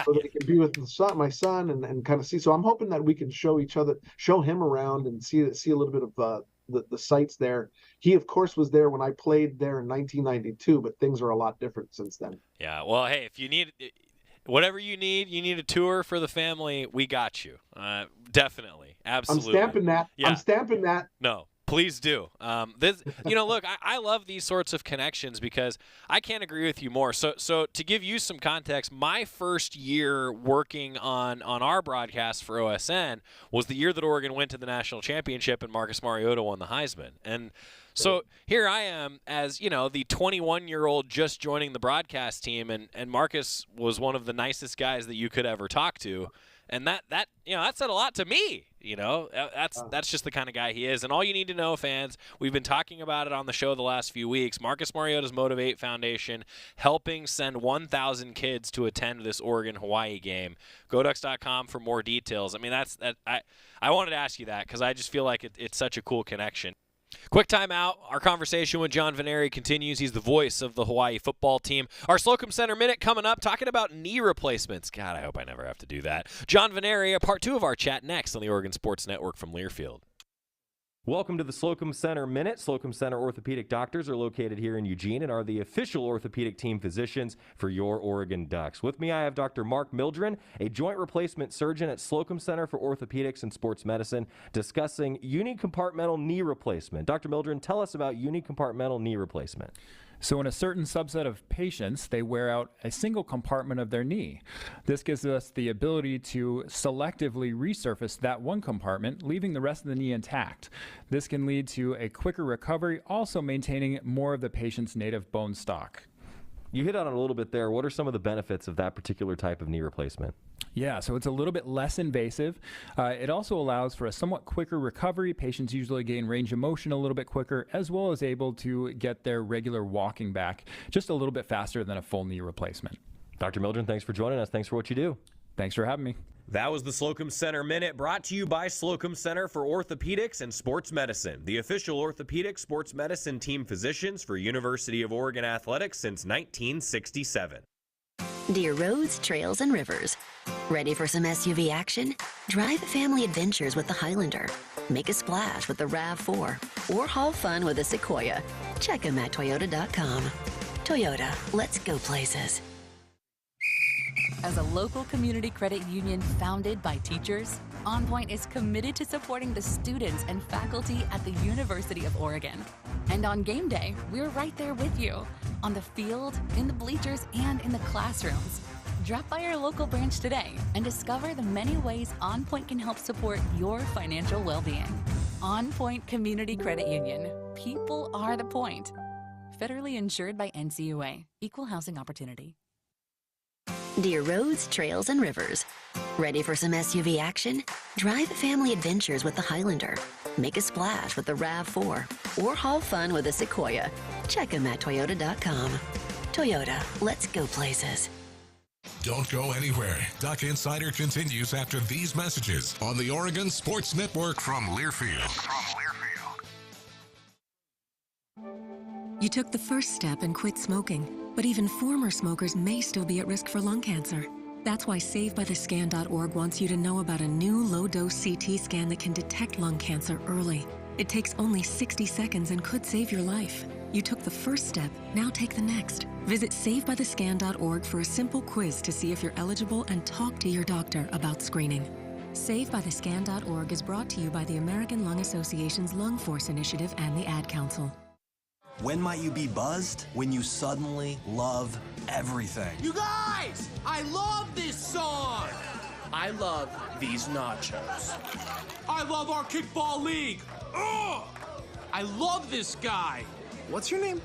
so that he can be with my son and kind of see. So I'm hoping that we can show him around and see a little bit of the sites there. He, of course, was there when I played there in 1992, but things are a lot different since then. Yeah, well, hey, if you need whatever you need a tour for the family, we got you. Definitely, absolutely. I'm stamping that. Yeah. I'm stamping that. No, please do. Look, I love these sorts of connections because I can't agree with you more. So to give you some context, my first year working on our broadcast for OSN was the year that Oregon went to the national championship and Marcus Mariota won the Heisman. And so here I am as, the 21-year-old just joining the broadcast team, and Marcus was one of the nicest guys that you could ever talk to. And that said a lot to me. That's just the kind of guy he is. And all you need to know, fans, we've been talking about it on the show the last few weeks. Marcus Mariota's Motivate Foundation helping send 1,000 kids to attend this Oregon-Hawaii game. GoDucks.com for more details. I mean, I wanted to ask you that because I just feel like it's such a cool connection. Quick timeout. Our conversation with John Veneri continues. He's the voice of the Hawaii football team. Our Slocum Center Minute coming up, talking about knee replacements. God, I hope I never have to do that. John Veneri, a part 2 of our chat next on the Oregon Sports Network from Learfield. Welcome to the Slocum Center Minute. Slocum Center orthopedic doctors are located here in Eugene and are the official orthopedic team physicians for your Oregon Ducks. With me, I have Dr. Mark Mildren, a joint replacement surgeon at Slocum Center for Orthopedics and Sports Medicine, discussing unicompartmental knee replacement. Dr. Mildren, tell us about unicompartmental knee replacement. So in a certain subset of patients, they wear out a single compartment of their knee. This gives us the ability to selectively resurface that one compartment, leaving the rest of the knee intact. This can lead to a quicker recovery, also maintaining more of the patient's native bone stock. You hit on it a little bit there. What are some of the benefits of that particular type of knee replacement? Yeah, so it's a little bit less invasive. It also allows for a somewhat quicker recovery. Patients usually gain range of motion a little bit quicker, as well as able to get their regular walking back just a little bit faster than a full knee replacement. Dr. Mildren, thanks for joining us. Thanks for what you do. Thanks for having me. That was the Slocum Center Minute, brought to you by Slocum Center for Orthopedics and Sports Medicine, the official orthopedic sports medicine team physicians for University of Oregon Athletics since 1967. Dear roads, trails, and rivers. Ready for some SUV action? Drive family adventures with the Highlander. Make a splash with the RAV4 or haul fun with the Sequoia. Check them at Toyota.com. Toyota, let's go places. As a local community credit union founded by teachers, OnPoint is committed to supporting the students and faculty at the University of Oregon. And on game day, we're right there with you, on the field, in the bleachers, and in the classrooms. Drop by our local branch today and discover the many ways OnPoint can help support your financial well-being. OnPoint Community Credit Union. People are the point. Federally insured by NCUA. Equal housing opportunity. Dear roads, trails, and rivers. Ready for some SUV action? Drive family adventures with the Highlander. Make a splash with the RAV4 or haul fun with the Sequoia. Check them at Toyota.com. Toyota, let's go places. Don't go anywhere. Duck Insider continues after these messages on the Oregon Sports Network from Learfield. You took the first step and quit smoking, but even former smokers may still be at risk for lung cancer. That's why SaveByTheScan.org wants you to know about a new low-dose CT scan that can detect lung cancer early. It takes only 60 seconds and could save your life. You took the first step, now take the next. Visit SaveByTheScan.org for a simple quiz to see if you're eligible and talk to your doctor about screening. SaveByTheScan.org is brought to you by the American Lung Association's Lung Force Initiative and the Ad Council. When might you be buzzed? When you suddenly love everything. You guys, I love this song. I love these nachos. I love our kickball league. Ugh! I love this guy. What's your name?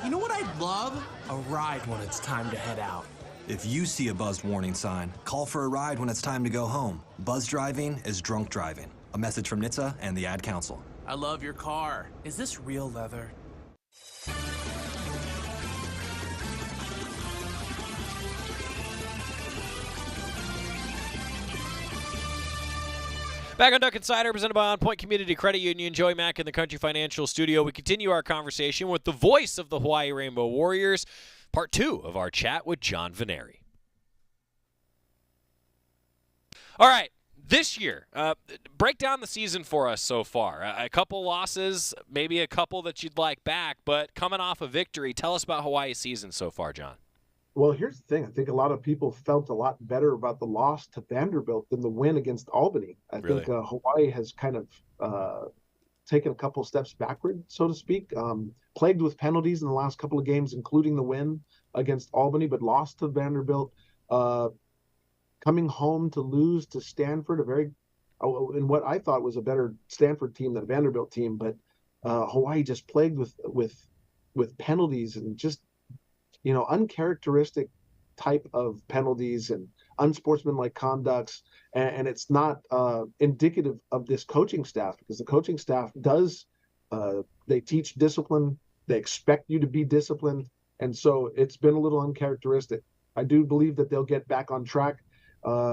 You know what I'd love? A ride when it's time to head out. If you see a buzzed warning sign, call for a ride when it's time to go home. Buzz driving is drunk driving. A message from NHTSA and the Ad Council. I love your car. Is this real leather? Back on Duck Insider, presented by OnPoint Community Credit Union. Joey Mack in the Country Financial Studio. We continue our conversation with the voice of the Hawaii Rainbow Warriors, part 2 of our chat with John Veneri. All right, this year, break down the season for us so far. A couple losses, maybe a couple that you'd like back, but coming off a victory, tell us about Hawaii's season so far, John. Well, here's the thing. I think a lot of people felt a lot better about the loss to Vanderbilt than the win against Albany. I think Hawaii has kind of taken a couple steps backward, so to speak, plagued with penalties in the last couple of games, including the win against Albany, but lost to Vanderbilt, coming home to lose to Stanford, in what I thought was a better Stanford team than a Vanderbilt team, but Hawaii just plagued with penalties and just uncharacteristic type of penalties. And unsportsmanlike conducts, and it's not indicative of this coaching staff, because the coaching staff does they teach discipline, they expect you to be disciplined, and so it's been a little uncharacteristic. I do believe that they'll get back on track.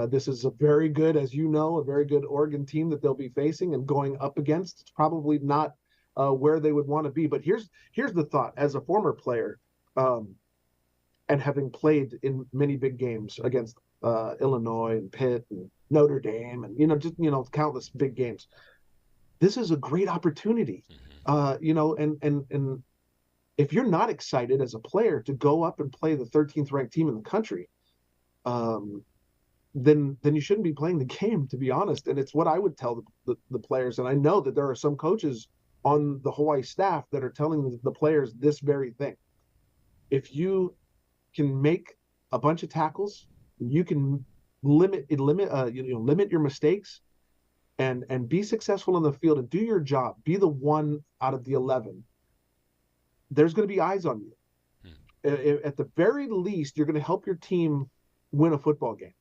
This is a very good, as you know, a very good Oregon team that they'll be facing and going up against. It's probably not where they would want to be. But here's the thought: as a former player, and having played in many big games against Illinois and Pitt and Notre Dame, and countless big games, this is a great opportunity. And if you're not excited as a player to go up and play the 13th ranked team in the country, then you shouldn't be playing the game, to be honest. And it's what I would tell the players. And I know that there are some coaches on the Hawaii staff that are telling the players this very thing. If you can make a bunch of tackles, you can limit your mistakes, and be successful in the field and do your job. Be the one out of the 11. There's going to be eyes on you. At the very least, you're going to help your team win a football game.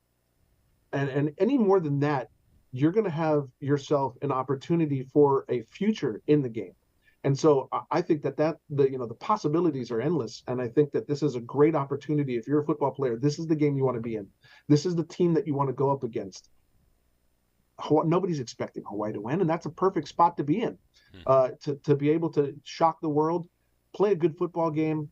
And any more than that, you're going to have yourself an opportunity for a future in the game. And so I think that the possibilities are endless. And I think that this is a great opportunity. If you're a football player, this is the game you want to be in. This is the team that you want to go up against. Nobody's expecting Hawaii to win, and that's a perfect spot to be in, to be able to shock the world, play a good football game,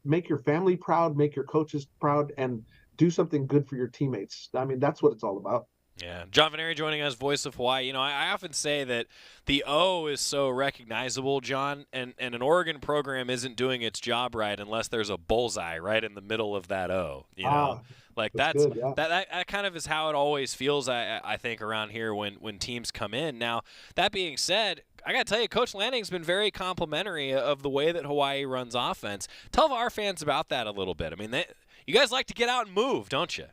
make your family proud, make your coaches proud, and do something good for your teammates. I mean, that's what it's all about. Yeah. John Veneri joining us, voice of Hawaii. I often say that the O is so recognizable, John, and an Oregon program isn't doing its job right unless there's a bullseye right in the middle of that O. That's good, yeah. that kind of is how it always feels, I think, around here when teams come in. Now, that being said, I got to tell you, Coach Lanning's been very complimentary of the way that Hawaii runs offense. Tell our fans about that a little bit. I mean, you guys like to get out and move, don't you?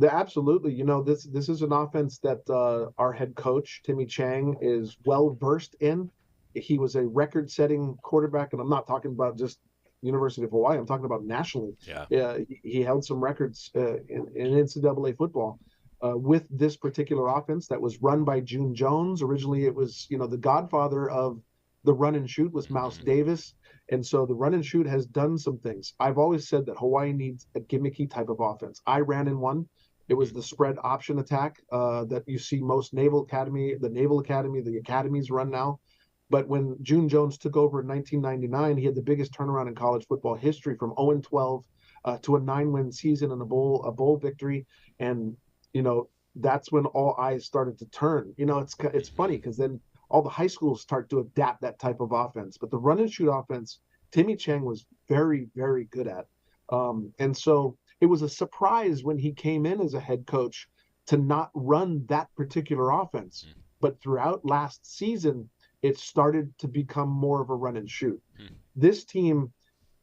Absolutely. This is an offense that our head coach, Timmy Chang, is well-versed in. He was a record-setting quarterback, and I'm not talking about just University of Hawaii. I'm talking about nationally. Yeah. He held some records in NCAA football with this particular offense that was run by June Jones. Originally, it was, the godfather of the run and shoot was Mouse Davis. And so the run and shoot has done some things. I've always said that Hawaii needs a gimmicky type of offense. I ran in one. It was the spread option attack that you see most the Naval Academy, the academies run now. But when June Jones took over in 1999, he had the biggest turnaround in college football history, from 0-12 to a 9-win season and a bowl victory. And, that's when all eyes started to turn. It's funny because then all the high schools start to adapt that type of offense. But the run and shoot offense, Timmy Chang was very, very good at. And so it was a surprise when he came in as a head coach to not run that particular offense. But throughout last season, it started to become more of a run and shoot. This team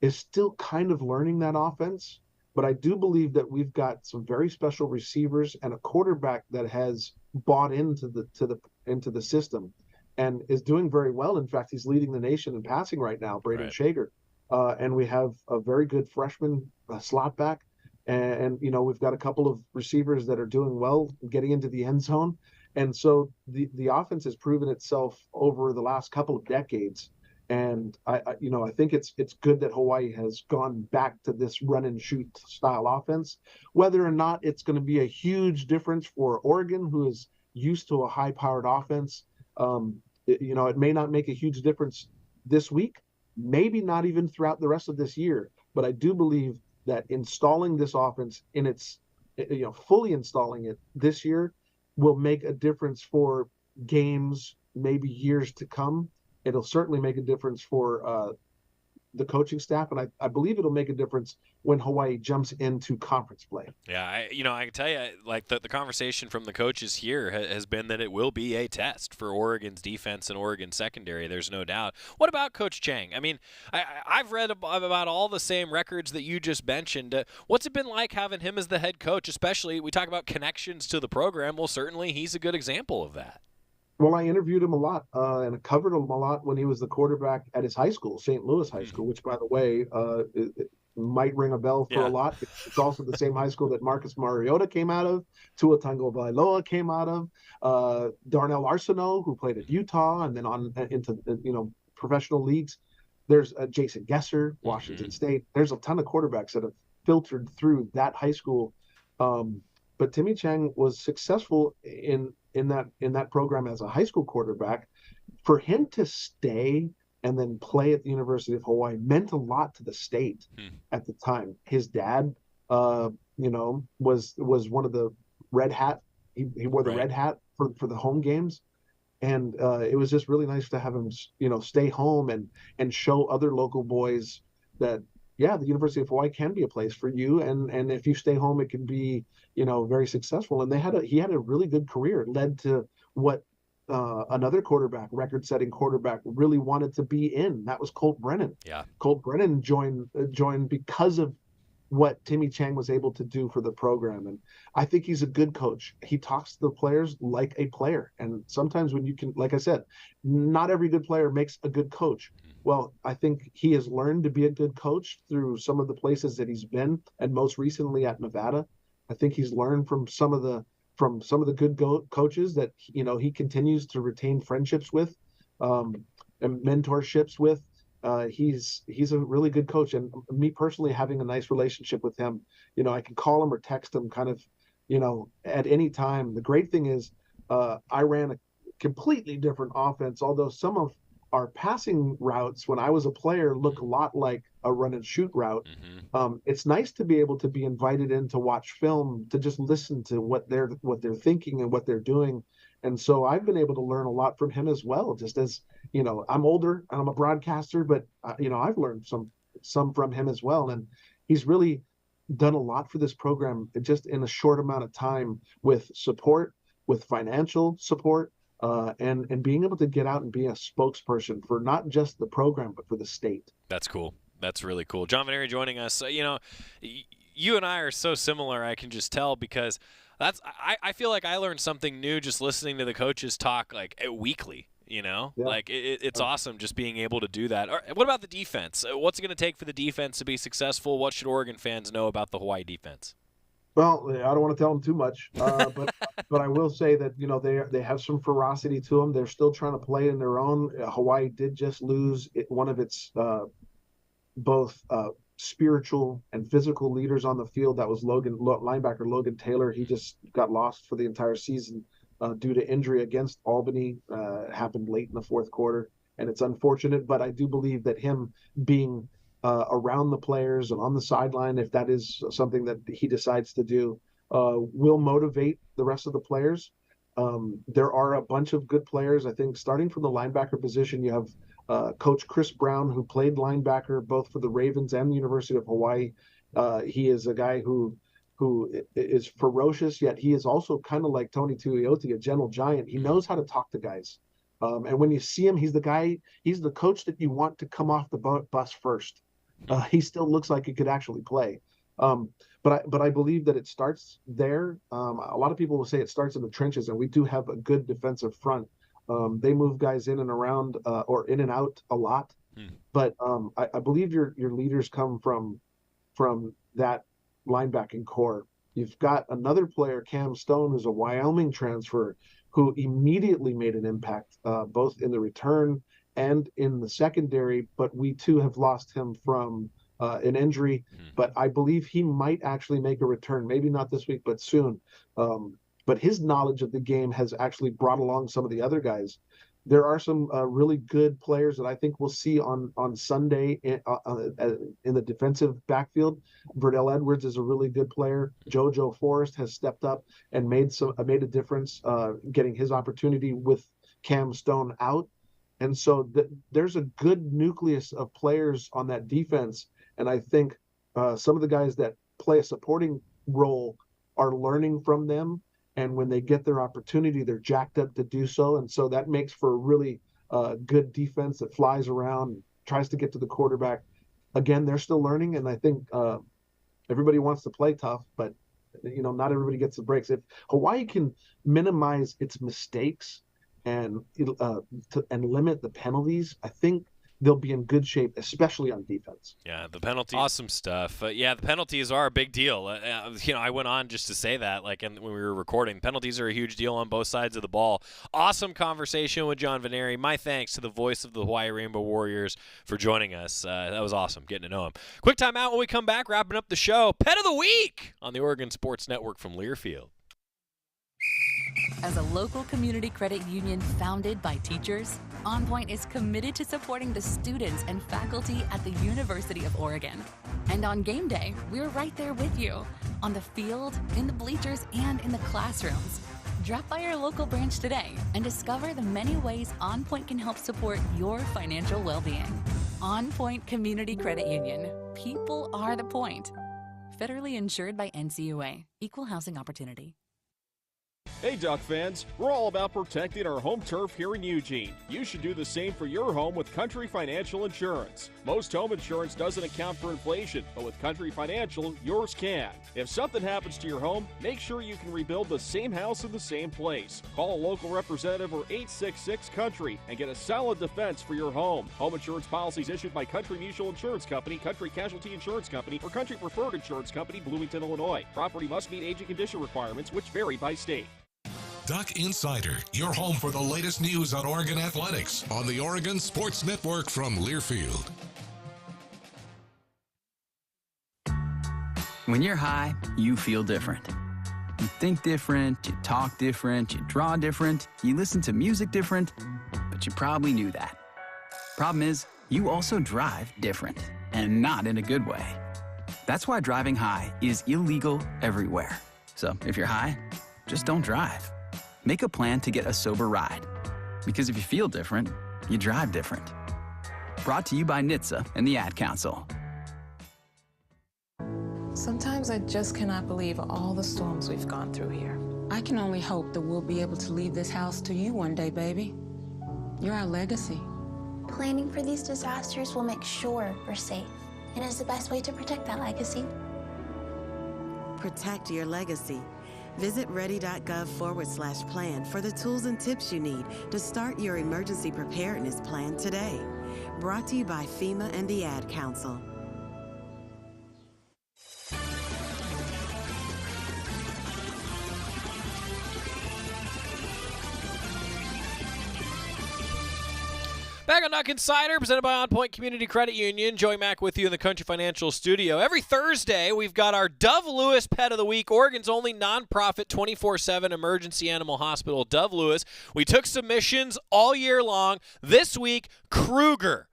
is still kind of learning that offense, but I do believe that we've got some very special receivers and a quarterback that has bought into the system and is doing very well. In fact, he's leading the nation in passing right now, Braden Shager. And we have a very good freshman slot back. And we've got a couple of receivers that are doing well, getting into the end zone. And so the offense has proven itself over the last couple of decades. And I think it's good that Hawaii has gone back to this run and shoot style offense. Whether or not it's going to be a huge difference for Oregon, who is used to a high-powered offense, it may not make a huge difference this week, maybe not even throughout the rest of this year. But I do believe that installing this offense fully installing it this year will make a difference for games, maybe years to come. It'll certainly make a difference for the coaching staff, and I believe it'll make a difference when Hawaii jumps into conference play. Yeah, I can tell you, like the conversation from the coaches here has been that it will be a test for Oregon's defense and Oregon secondary. There's no doubt. What about Coach Chang? I mean, I've read about all the same records that you just mentioned. What's it been like having him as the head coach? Especially, we talk about connections to the program. Well, certainly he's a good example of that. Well, I interviewed him a lot and I covered him a lot when he was the quarterback at his high school, St. Louis High School, which, by the way, might ring a bell for a lot. It's also the same high school that Marcus Mariota came out of, Tua Tagovailoa came out of, Darnell Arsenault, who played at Utah and then on into professional leagues. There's Jason Gesser, Washington State. There's a ton of quarterbacks that have filtered through that high school. But Timmy Chang was successful in that program as a high school quarterback. For him to stay and then play at the University of Hawaii meant a lot to the state at the time. His dad, was one of the red hat. He wore the red hat for the home games. And it was just really nice to have him, stay home and show other local boys that, the University of Hawaii can be a place for you. And if you stay home, it can be, very successful. And he had a really good career. It led to what another quarterback, record-setting quarterback, really wanted to be in. That was Colt Brennan. Yeah. Colt Brennan joined because of what Timmy Chang was able to do for the program. And I think he's a good coach. He talks to the players like a player. And sometimes when you can, like I said, not every good player makes a good coach. Well, I think he has learned to be a good coach through some of the places that he's been, and most recently at Nevada. I think he's learned from some of the good coaches that he continues to retain friendships with, and mentorships with. He's a really good coach, and me personally having a nice relationship with him, I can call him or text him kind of, at any time. The great thing is, I ran a completely different offense, although some of our passing routes when I was a player look a lot like a run and shoot route. It's nice to be able to be invited in to watch film, to just listen to what they're thinking and what they're doing. And so I've been able to learn a lot from him as well, just as, I'm older and I'm a broadcaster, but I've learned some from him as well. And he's really done a lot for this program just in a short amount of time, with support, with financial support, and being able to get out and be a spokesperson for not just the program, but for the state. That's cool. That's really cool. John Veneri joining us. You and I are so similar, I can just tell, because I feel like I learned something new just listening to the coaches talk weekly. It's awesome just being able to do that. What about the defense? What's it going to take for the defense to be successful? What should Oregon fans know about the Hawaii defense? Well, I don't want to tell them too much, but I will say that they have some ferocity to them. They're still trying to play in their own. Hawaii did just lose one of its both spiritual and physical leaders on the field. That was linebacker Logan Taylor. He just got lost for the entire season due to injury against Albany. Happened late in the fourth quarter, and it's unfortunate. But I do believe that him being around the players and on the sideline, if that is something that he decides to do, will motivate the rest of the players. There are a bunch of good players. I think starting from the linebacker position, you have Coach Chris Brown, who played linebacker both for the Ravens and the University of Hawaii. He is a guy who is ferocious, yet he is also kind of like Tony Tuioti, a gentle giant. He knows how to talk to guys. And when you see him, he's the coach that you want to come off the bus first. He still looks like he could actually play. But I believe that it starts there. A lot of people will say it starts in the trenches, and we do have a good defensive front. They move guys in and around or in and out a lot. But I believe your leaders come from that linebacking core. You've got another player, Cam Stone, who's a Wyoming transfer, who immediately made an impact both in the return and in the secondary, but we too have lost him from an injury. But I believe he might actually make a return, maybe not this week, but soon. But his knowledge of the game has actually brought along some of the other guys. There are some really good players that I think we'll see on Sunday in the defensive backfield. Verdell Edwards is a really good player. JoJo Forrest has stepped up and made a difference, getting his opportunity with Cam Stone out. And so there's a good nucleus of players on that defense. And I think some of the guys that play a supporting role are learning from them. And when they get their opportunity, they're jacked up to do so. And so that makes for a really good defense that flies around, tries to get to the quarterback. Again, they're still learning. And I think everybody wants to play tough, but not everybody gets the breaks. If Hawaii can minimize its mistakes and limit the penalties, I think they'll be in good shape, especially on defense. Yeah, the penalties. Awesome stuff. The penalties are a big deal. I went on just to say that, when we were recording. Penalties are a huge deal on both sides of the ball. Awesome conversation with John Veneri. My thanks to the voice of the Hawaii Rainbow Warriors for joining us. That was awesome, getting to know him. Quick time out when we come back, wrapping up the show. Pet of the Week on the Oregon Sports Network from Learfield. As a local community credit union founded by teachers, OnPoint is committed to supporting the students and faculty at the University of Oregon. And on game day, we're right there with you, on the field, in the bleachers, and in the classrooms. Drop by our local branch today and discover the many ways OnPoint can help support your financial well-being. OnPoint Community Credit Union. People are the point. Federally insured by NCUA. Equal housing opportunity. Hey Duck fans, we're all about protecting our home turf here in Eugene. You should do the same for your home with Country Financial Insurance. Most home insurance doesn't account for inflation, but with Country Financial, yours can. If something happens to your home, make sure you can rebuild the same house in the same place. Call a local representative or 866-COUNTRY and get a solid defense for your home. Home insurance policies issued by Country Mutual Insurance Company, Country Casualty Insurance Company, or Country Preferred Insurance Company, Bloomington, Illinois. Property must meet age and condition requirements, which vary by state. Duck Insider, your home for the latest news on Oregon athletics on the Oregon Sports Network from Learfield. When you're high, you feel different. You think different, you talk different, you draw different, you listen to music different, but you probably knew that. Problem is, you also drive different, and not in a good way. That's why driving high is illegal everywhere. So if you're high, just don't drive. Make a plan to get a sober ride. Because if you feel different, you drive different. Brought to you by NHTSA and the Ad Council. Sometimes I just cannot believe all the storms we've gone through here. I can only hope that we'll be able to leave this house to you one day, baby. You're our legacy. Planning for these disasters will make sure we're safe, and is the best way to protect that legacy. Protect your legacy. Visit ready.gov/plan for the tools and tips you need to start your emergency preparedness plan today. Brought to you by FEMA and the Ad Council. Back on Duck Insider, presented by OnPoint Community Credit Union. Joey Mack with you in the Country Financial Studio. Every Thursday, we've got our Dove Lewis Pet of the Week, Oregon's only nonprofit 24/7 emergency animal hospital, Dove Lewis. We took submissions all year long. This week, Kruger.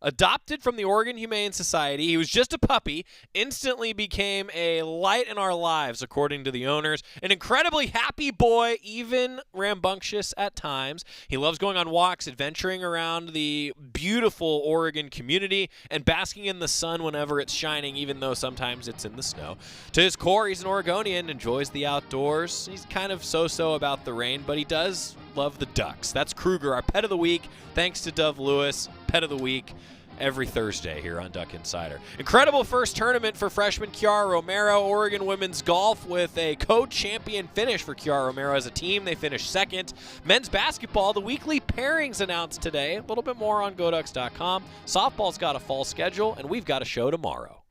Adopted from the Oregon Humane Society, he was just a puppy, instantly became a light in our lives, according to the owners. An incredibly happy boy, even rambunctious at times. He loves going on walks, adventuring around the beautiful Oregon community, and basking in the sun whenever it's shining, even though sometimes it's in the snow. To his core, he's an Oregonian, enjoys the outdoors. He's kind of so-so about the rain, but he does love the ducks. That's Kruger, our Pet of the Week. Thanks to Dove Lewis, Pet of the Week. Every Thursday here on Duck Insider. Incredible first tournament for freshman Kiara Romero. Oregon women's golf with a co-champion finish for Kiara Romero as a team. They finished second. Men's basketball, the weekly pairings announced today. A little bit more on GoDucks.com. Softball's got a fall schedule, and we've got a show tomorrow.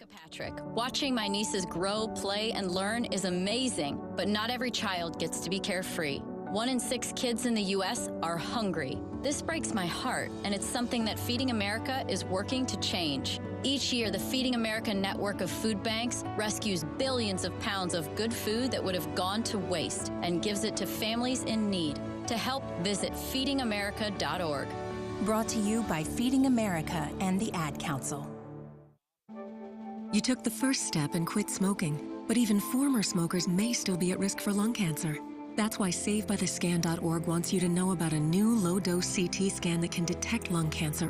Patrick. Watching my nieces grow, play, and learn is amazing, but not every child gets to be carefree. 1 in 6 kids in the U.S. are hungry. This breaks my heart, and it's something that Feeding America is working to change. Each year, the Feeding America network of food banks rescues billions of pounds of good food that would have gone to waste and gives it to families in need. To help, visit feedingamerica.org. Brought to you by Feeding America and the Ad Council. You took the first step and quit smoking, but even former smokers may still be at risk for lung cancer. That's why SaveByTheScan.org wants you to know about a new low-dose CT scan that can detect lung cancer